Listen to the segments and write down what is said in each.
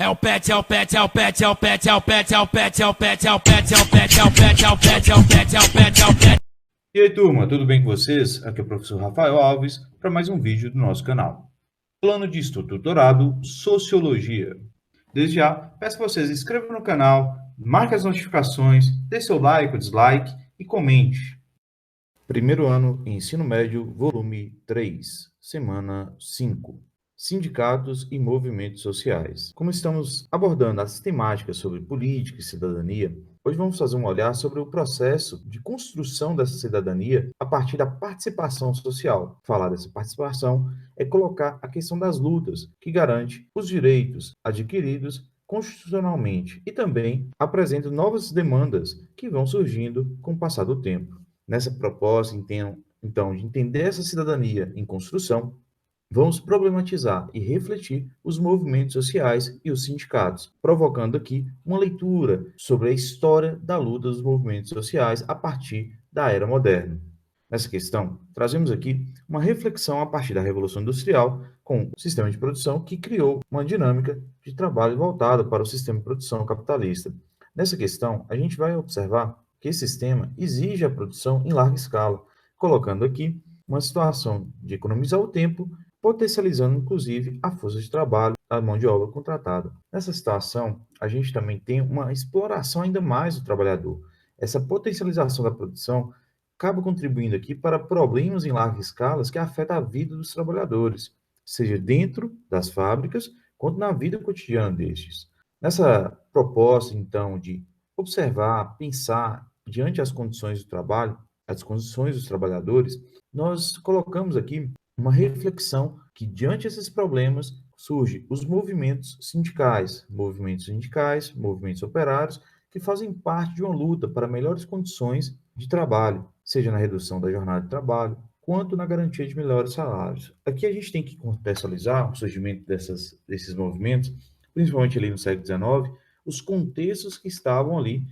o pet, é o pet, é o pet, é o pet, é o pet, é o pet, é o pet, é o pet, é o pet, é o pet, é o pet, é o pet, é o pet, é o pet. E aí, turma, tudo bem com vocês? Aqui é o professor Rafael Alves para mais um vídeo do nosso canal. Plano de estudo doutorado, Sociologia. Desde já, peço que vocês se inscrevam no canal, marquem as notificações, dê seu like ou dislike e comente. Primeiro ano, Ensino Médio, volume 3, semana 5. Sindicatos e movimentos sociais. Como estamos abordando as temáticas sobre política e cidadania, hoje vamos fazer um olhar sobre o processo de construção dessa cidadania a partir da participação social. Falar dessa participação é colocar a questão das lutas que garante os direitos adquiridos constitucionalmente e também apresenta novas demandas que vão surgindo com o passar do tempo. Nessa proposta, então, de entender essa cidadania em construção, vamos problematizar e refletir os movimentos sociais e os sindicatos, provocando aqui uma leitura sobre a história da luta dos movimentos sociais a partir da era moderna. Nessa questão, trazemos aqui uma reflexão a partir da Revolução Industrial, com o sistema de produção que criou uma dinâmica de trabalho voltada para o sistema de produção capitalista. Nessa questão, a gente vai observar que esse sistema exige a produção em larga escala, colocando aqui uma situação de economizar o tempo, potencializando inclusive a força de trabalho, a mão de obra contratada. Nessa situação, a gente também tem uma exploração ainda mais do trabalhador. Essa potencialização da produção acaba contribuindo aqui para problemas em larga escala que afetam a vida dos trabalhadores, seja dentro das fábricas, quanto na vida cotidiana destes. Nessa proposta, então, de observar, pensar diante das condições do trabalho, as condições dos trabalhadores, nós colocamos aqui uma reflexão que, diante desses problemas, surgem os movimentos sindicais, movimentos operários, que fazem parte de uma luta para melhores condições de trabalho, seja na redução da jornada de trabalho, quanto na garantia de melhores salários. Aqui a gente tem que contextualizar o surgimento desses movimentos, principalmente ali no século XIX, os contextos que estavam ali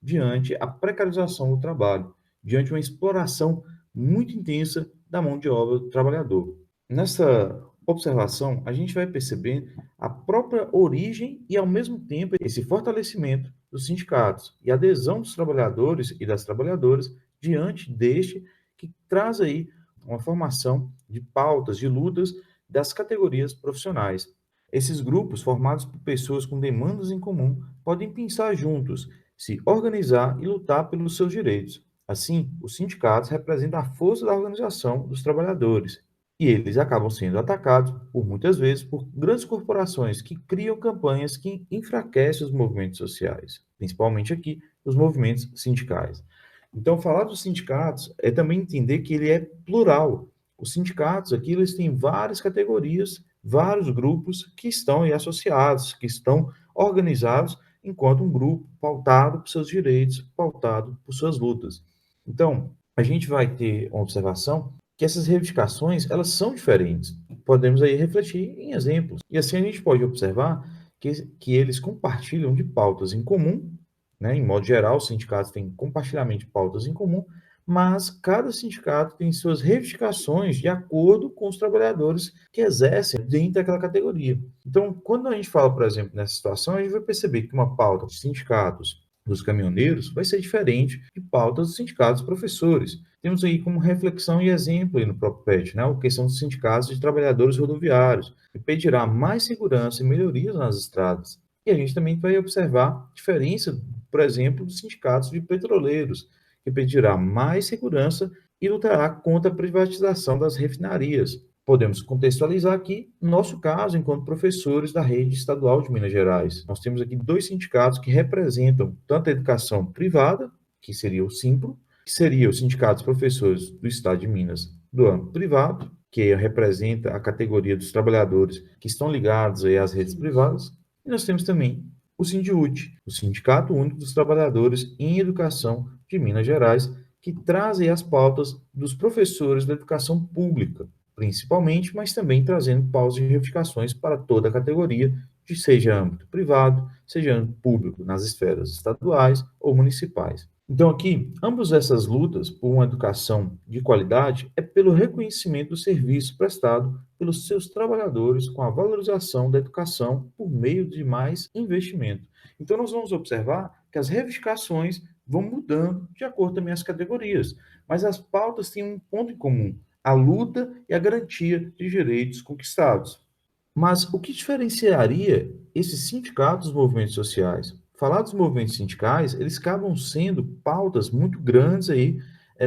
diante a precarização do trabalho, diante uma exploração muito intensa da mão de obra do trabalhador. Nessa observação, a gente vai perceber a própria origem e, ao mesmo tempo, esse fortalecimento dos sindicatos e a adesão dos trabalhadores e das trabalhadoras diante deste que traz aí uma formação de pautas, de lutas das categorias profissionais. Esses grupos, formados por pessoas com demandas em comum, podem pensar juntos, se organizar e lutar pelos seus direitos. Assim, os sindicatos representam a força da organização dos trabalhadores, e eles acabam sendo atacados, por muitas vezes, por grandes corporações que criam campanhas que enfraquecem os movimentos sociais, principalmente aqui os movimentos sindicais. Então, falar dos sindicatos é também entender que ele é plural. Os sindicatos aqui, eles têm várias categorias, vários grupos que estão aí associados, que estão organizados enquanto um grupo pautado por seus direitos, pautado por suas lutas. Então, a gente vai ter uma observação que essas reivindicações, elas são diferentes. Podemos aí refletir em exemplos. E assim a gente pode observar que eles compartilham de pautas em comum, né? Em modo geral, os sindicatos têm compartilhamento de pautas em comum, mas cada sindicato tem suas reivindicações de acordo com os trabalhadores que exercem dentro daquela categoria. Então, quando a gente fala, por exemplo, nessa situação, a gente vai perceber que uma pauta de sindicatos dos caminhoneiros vai ser diferente de pautas dos sindicatos dos professores. Temos aí como reflexão e exemplo aí no próprio PET, né, a questão dos sindicatos de trabalhadores rodoviários, que pedirá mais segurança e melhorias nas estradas. E a gente também vai observar diferença, por exemplo, dos sindicatos de petroleiros, que pedirá mais segurança e lutará contra a privatização das refinarias. Podemos contextualizar aqui nosso caso enquanto professores da rede estadual de Minas Gerais. Nós temos aqui dois sindicatos que representam tanto a educação privada, que seria o Simpro, que seria o Sindicato dos Professores do Estado de Minas do âmbito privado, que representa a categoria dos trabalhadores que estão ligados aí às redes privadas. E nós temos também o Sindiúte, o Sindicato Único dos Trabalhadores em Educação de Minas Gerais, que traz aí as pautas dos professores da educação pública, principalmente, mas também trazendo pautas de reivindicações para toda a categoria, de seja âmbito privado, seja âmbito público, nas esferas estaduais ou municipais. Então, aqui, ambas essas lutas por uma educação de qualidade é pelo reconhecimento do serviço prestado pelos seus trabalhadores com a valorização da educação por meio de mais investimento. Então, nós vamos observar que as reivindicações vão mudando de acordo também às categorias, mas as pautas têm um ponto em comum: a luta e a garantia de direitos conquistados. Mas o que diferenciaria esses sindicatos dos movimentos sociais? Falar dos movimentos sindicais, eles acabam sendo pautas muito grandes aí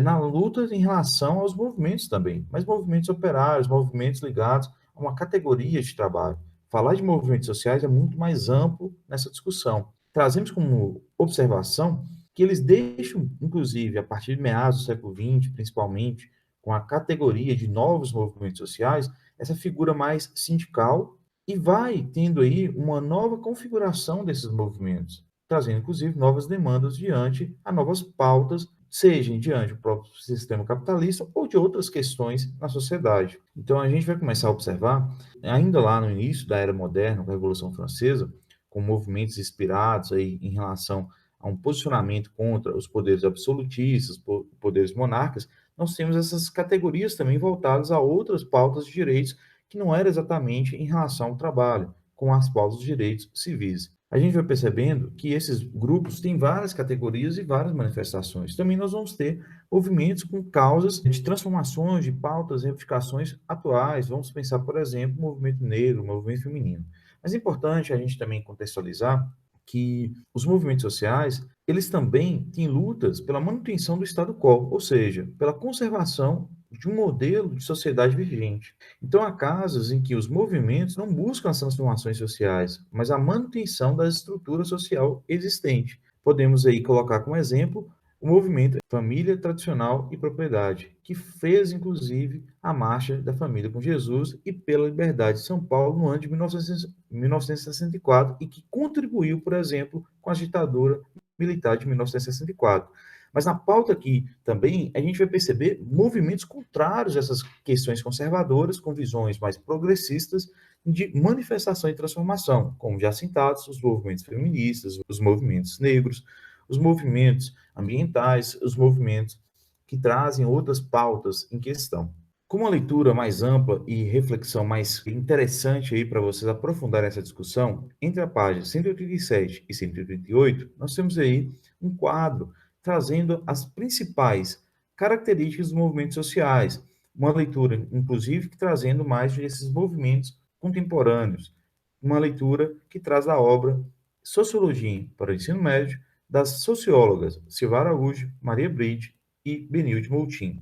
na luta em relação aos movimentos também, mas movimentos operários, movimentos ligados a uma categoria de trabalho. Falar de movimentos sociais é muito mais amplo nessa discussão. Trazemos como observação que eles deixam, inclusive, a partir de meados do século XX, principalmente, com a categoria de novos movimentos sociais, essa figura mais sindical e vai tendo aí uma nova configuração desses movimentos, trazendo inclusive novas demandas diante a novas pautas, seja diante do próprio sistema capitalista ou de outras questões na sociedade. Então a gente vai começar a observar, ainda lá no início da Era Moderna, com a Revolução Francesa, com movimentos inspirados aí em relação a um posicionamento contra os poderes absolutistas, poderes monarcas, nós temos essas categorias também voltadas a outras pautas de direitos que não era exatamente em relação ao trabalho, com as pautas de direitos civis. A gente vai percebendo que esses grupos têm várias categorias e várias manifestações. Também nós vamos ter movimentos com causas de transformações, de pautas, reivindicações atuais. Vamos pensar, por exemplo, o movimento negro, o movimento feminino. Mas é importante a gente também contextualizar que os movimentos sociais, eles também têm lutas pela manutenção do statu quo, ou seja, pela conservação de um modelo de sociedade vigente. Então, há casos em que os movimentos não buscam as transformações sociais, mas a manutenção da estrutura social existente. Podemos aí colocar como exemplo o movimento Família Tradicional e Propriedade, que fez, inclusive, a Marcha da Família com Jesus e pela Liberdade de São Paulo no ano de 1964 e que contribuiu, por exemplo, com a ditadura militar de 1964. Mas na pauta aqui também a gente vai perceber movimentos contrários a essas questões conservadoras, com visões mais progressistas de manifestação e transformação, como já citados, os movimentos feministas, os movimentos negros, os movimentos ambientais, os movimentos que trazem outras pautas em questão. Com uma leitura mais ampla e reflexão mais interessante aí para vocês aprofundarem essa discussão, entre a página 187 e 188, nós temos aí um quadro trazendo as principais características dos movimentos sociais, uma leitura, inclusive, que trazendo mais desses movimentos contemporâneos, uma leitura que traz a obra Sociologia para o Ensino Médio, das sociólogas Silvara Araújo, Maria Bride e Benilde Moutinho.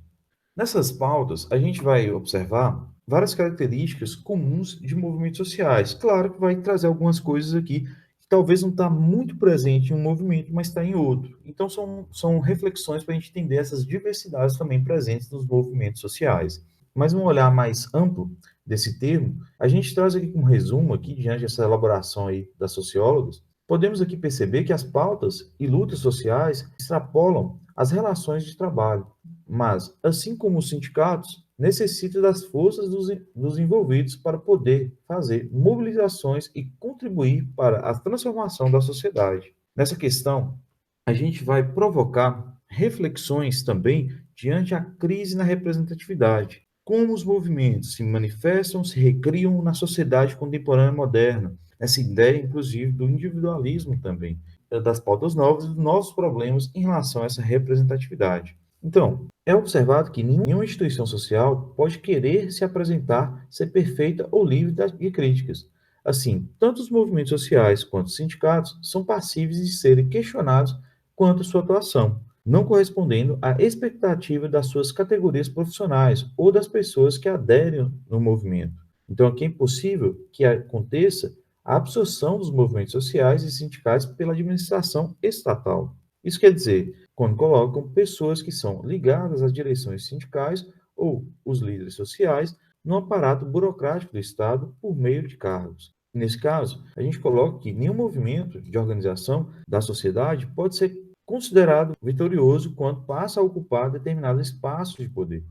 Nessas pautas, a gente vai observar várias características comuns de movimentos sociais. Claro que vai trazer algumas coisas aqui que talvez não está muito presente em um movimento, mas está em outro. Então, são reflexões para a gente entender essas diversidades também presentes nos movimentos sociais. Mas um olhar mais amplo desse termo, a gente traz aqui um resumo aqui, diante dessa elaboração aí das sociólogas, podemos aqui perceber que as pautas e lutas sociais extrapolam as relações de trabalho, mas, assim como os sindicatos, necessita das forças dos envolvidos para poder fazer mobilizações e contribuir para a transformação da sociedade. Nessa questão, a gente vai provocar reflexões também diante a crise na representatividade. Como os movimentos se manifestam, se recriam na sociedade contemporânea moderna. Essa ideia, inclusive, do individualismo também, das pautas novas e dos novos problemas em relação a essa representatividade. Então, é observado que nenhuma instituição social pode querer se apresentar ser perfeita ou livre de críticas. Assim, tanto os movimentos sociais quanto os sindicatos são passíveis de serem questionados quanto à sua atuação, não correspondendo à expectativa das suas categorias profissionais ou das pessoas que aderem no movimento. Então, aqui é impossível que aconteça a absorção dos movimentos sociais e sindicais pela administração estatal. Isso quer dizer, quando colocam pessoas que são ligadas às direções sindicais ou os líderes sociais no aparato burocrático do Estado por meio de cargos. Nesse caso, a gente coloca que nenhum movimento de organização da sociedade pode ser considerado vitorioso quando passa a ocupar determinado espaço de poder,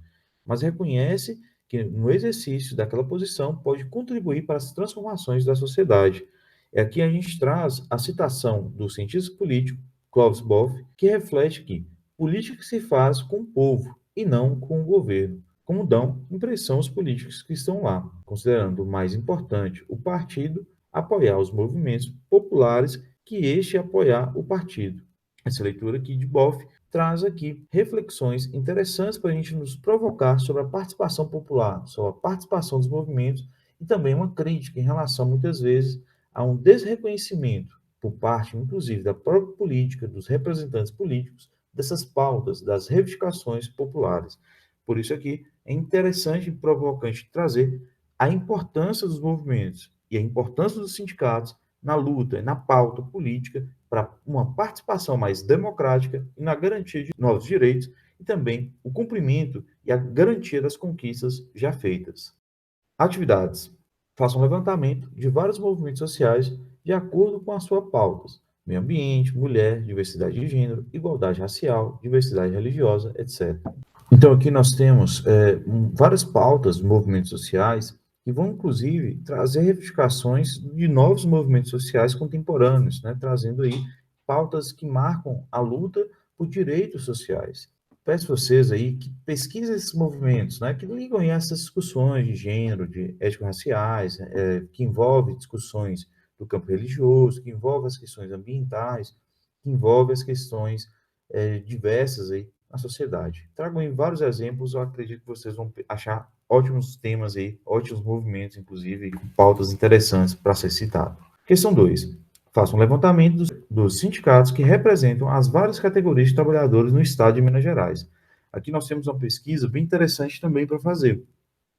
mas reconhece que no exercício daquela posição pode contribuir para as transformações da sociedade. É aqui a gente traz a citação do cientista político Clóvis Boff, que reflete que política se faz com o povo e não com o governo, como dão impressão os políticos que estão lá, considerando o mais importante o partido apoiar os movimentos populares que este apoiar o partido. Essa leitura aqui de Boff traz aqui reflexões interessantes para a gente nos provocar sobre a participação popular, sobre a participação dos movimentos e também uma crítica em relação, muitas vezes, a um desreconhecimento por parte, inclusive, da própria política, dos representantes políticos, dessas pautas, das reivindicações populares. Por isso aqui é interessante e provocante trazer a importância dos movimentos e a importância dos sindicatos na luta e na pauta política para uma participação mais democrática e na garantia de novos direitos e também o cumprimento e a garantia das conquistas já feitas. Atividades. Faça um levantamento de vários movimentos sociais de acordo com as suas pautas: meio ambiente, mulher, diversidade de gênero, igualdade racial, diversidade religiosa, etc. Então, aqui nós temos várias pautas de movimentos sociais que vão, inclusive, trazer reivindicações de novos movimentos sociais contemporâneos, né? Trazendo aí pautas que marcam a luta por direitos sociais. Peço a vocês aí que pesquisem esses movimentos, né? Que ligam aí essas discussões de gênero, de étnico-raciais, que envolvem discussões do campo religioso, que envolvem as questões ambientais, que envolvem as questões diversas aí na sociedade. Trago aí vários exemplos, eu acredito que vocês vão achar ótimos temas aí, ótimos movimentos, inclusive, com pautas interessantes para ser citado. Questão 2. Faça um levantamento dos sindicatos que representam as várias categorias de trabalhadores no estado de Minas Gerais. Aqui nós temos uma pesquisa bem interessante também para fazer.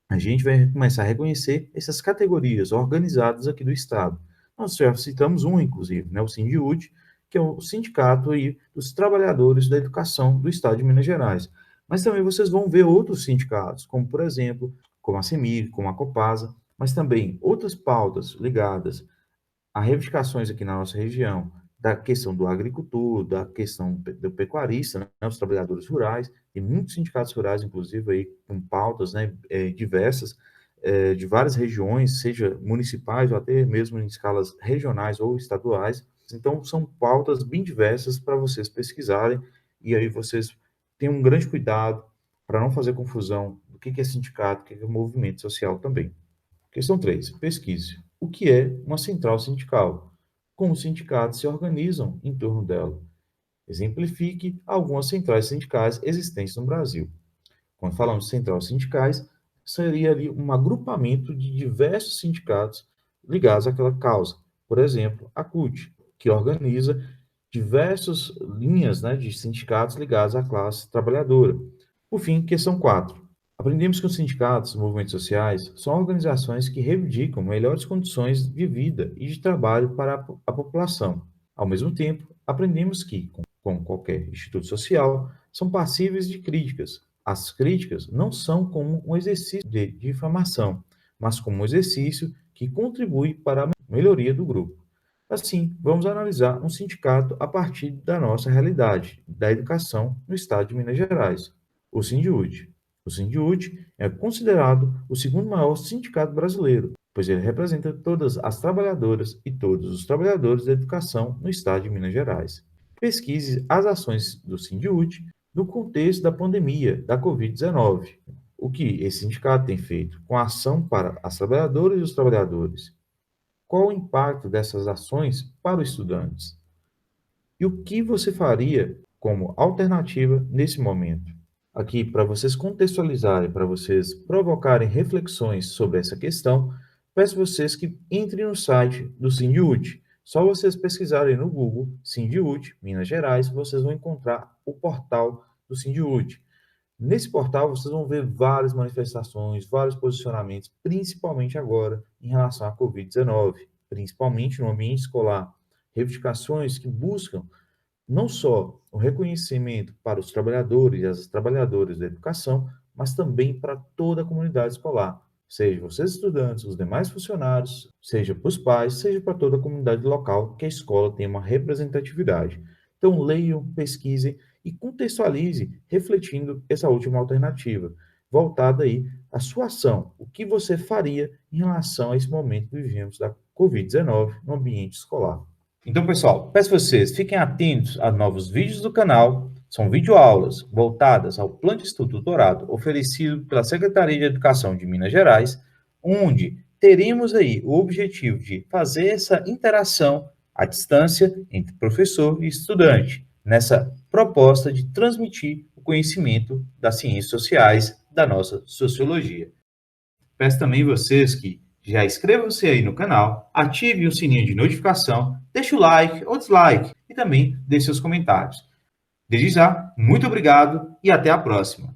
A gente vai começar a reconhecer essas categorias organizadas aqui do estado. Nós já citamos um, inclusive, né, o Sindiúd, que é o sindicato aí dos trabalhadores da educação do estado de Minas Gerais. Mas também vocês vão ver outros sindicatos, como, por exemplo, como a CEMIG, como a Copasa, mas também outras pautas ligadas a reivindicações aqui na nossa região, da questão do agricultor, da questão do pecuarista, né, os trabalhadores rurais, e muitos sindicatos rurais, inclusive, aí, com pautas, né, diversas, de várias regiões, seja municipais ou até mesmo em escalas regionais ou estaduais. Então, são pautas bem diversas para vocês pesquisarem, e aí vocês tenham um grande cuidado para não fazer confusão do que é sindicato, o que é movimento social também. Questão 3. Pesquise. O que é uma central sindical? Como os sindicatos se organizam em torno dela? Exemplifique algumas centrais sindicais existentes no Brasil. Quando falamos de centrais sindicais, seria ali um agrupamento de diversos sindicatos ligados àquela causa. Por exemplo, a CUT, que organiza diversas linhas, né, de sindicatos ligados à classe trabalhadora. Por fim, questão 4. Aprendemos que os sindicatos, movimentos sociais, são organizações que reivindicam melhores condições de vida e de trabalho para a população. Ao mesmo tempo, aprendemos que, como qualquer instituto social, são passíveis de críticas. As críticas não são como um exercício de difamação, mas como um exercício que contribui para a melhoria do grupo. Assim, vamos analisar um sindicato a partir da nossa realidade, da educação no estado de Minas Gerais, o Sindiúd. O Sindiúd é considerado o segundo maior sindicato brasileiro, pois ele representa todas as trabalhadoras e todos os trabalhadores da educação no estado de Minas Gerais. Pesquise as ações do Sindiúd no contexto da pandemia da Covid-19. O que esse sindicato tem feito com a ação para as trabalhadoras e os trabalhadores? Qual o impacto dessas ações para os estudantes? E o que você faria como alternativa nesse momento? Aqui, para vocês contextualizarem, para vocês provocarem reflexões sobre essa questão, peço vocês que entrem no site do Sindiúd. Só vocês pesquisarem no Google Sindiúd, Minas Gerais, vocês vão encontrar o portal do Sindiúd. Nesse portal, vocês vão ver várias manifestações, vários posicionamentos, principalmente agora em relação à Covid-19, principalmente no ambiente escolar. Reivindicações que buscam não só o reconhecimento para os trabalhadores e as trabalhadoras da educação, mas também para toda a comunidade escolar, seja vocês estudantes, os demais funcionários, seja para os pais, seja para toda a comunidade local, que a escola tenha uma representatividade. Então, leiam, pesquisem e contextualize, refletindo essa última alternativa, voltada aí à sua ação, o que você faria em relação a esse momento que vivemos da Covid-19 no ambiente escolar. Então, pessoal, peço a vocês, fiquem atentos a novos vídeos do canal. São videoaulas voltadas ao Plano de Estudo Doutorado oferecido pela Secretaria de Educação de Minas Gerais, onde teremos aí o objetivo de fazer essa interação à distância entre professor e estudante, nessa proposta de transmitir o conhecimento das ciências sociais da nossa sociologia. Peço também a vocês que já inscrevam-se aí no canal, ative o sininho de notificação, deixe o like ou dislike e também deixe seus comentários. Desde já, muito obrigado e até a próxima.